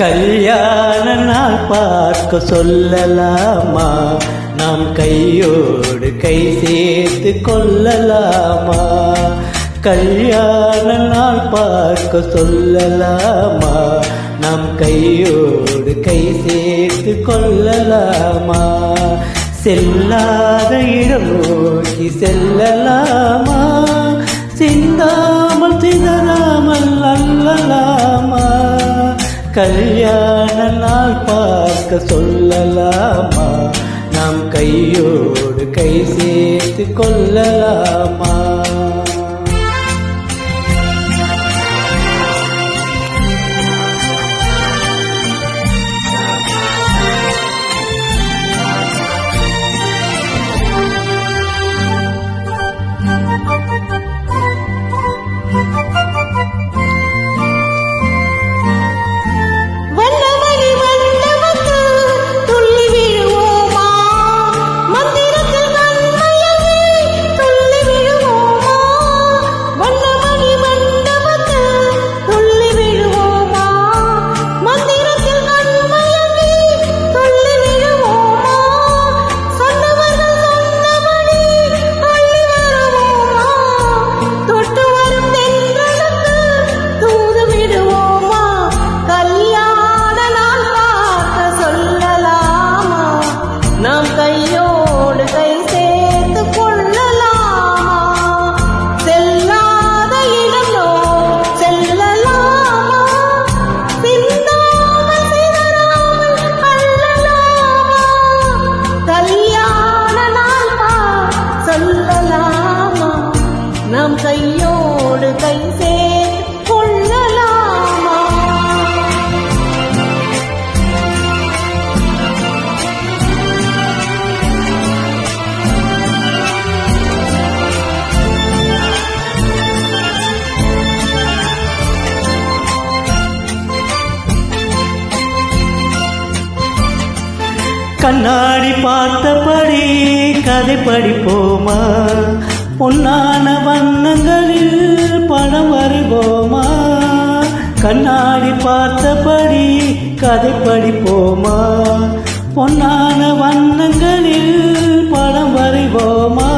கல்யாண நாள் பார்க்க சொல்லலாமா, நாம் கையோடு கை சேர்த்து கொள்ளலாமா. கல்யாண நாள் பார்க்க சொல்லலாமா, நாம் கையோடு கை சேர்த்து கொள்ளலாமா. செல்லாத இடம் நோக்கி செல்லலாமா, சிந்தாமல் சிதறாமல் அல்லலாமா. கல்யாண நாள் பார்க்க சொல்லலாமா, நாம் கையோடு கை சேர்த்து கொள்ளலாமா. நாம் கையோடு கை சேர்த்து கொள்ளலாமா. கண்ணாடி பார்த்தபடி கதை படிப்போமா, பொன்னான வண்ணங்களில் படம் வரைவோமா. கண்ணாடி பார்த்தபடி கதை படிப்போமா, பொன்னான வண்ணங்களில் படம் வரைவோமா.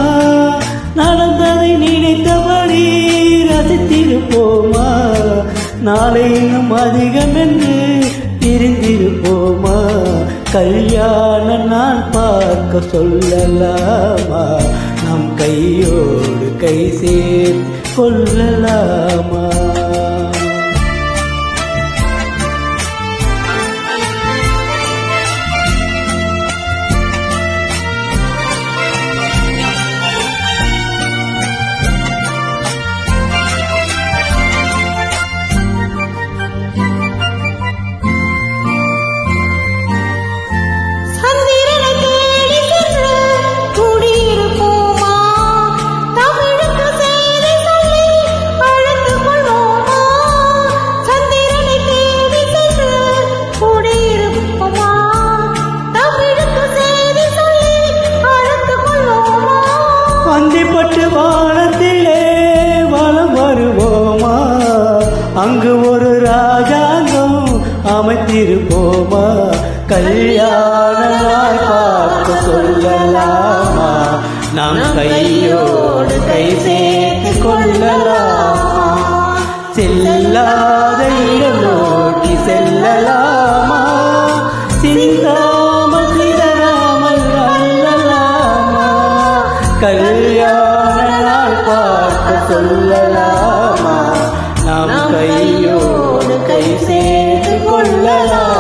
நடந்ததை நினைத்தபடி ரசித்திருப்போமா, நாளை இன்னும் அதிகம் என்று பிரிந்திருப்போமா. கல்யாண நாள் பார்க்க சொல்லலாமா, நாம் கையோடு கை சேர்த்து கொள்ளலாமா. பட்டு வானத்திலே வலம் வருவோமா, அங்கு ஒரு ராஜாங்கம் அமைத்திருப்போமா. கல்யாண நாள் பார்க்க சொல்லலாமா, நாம் கையோடு கை சேர்த்து கொள்ளலாமா. செல்லாத இடம் நோக்கி செல்லலாமா, சிந்தாமல் சிதறாமல் அல்லலாமா. கல்யாண நாள் பார்க்க சொல்லலாமா, நாம் கையோடு கை சேர்த்து கொள்ளலாம்.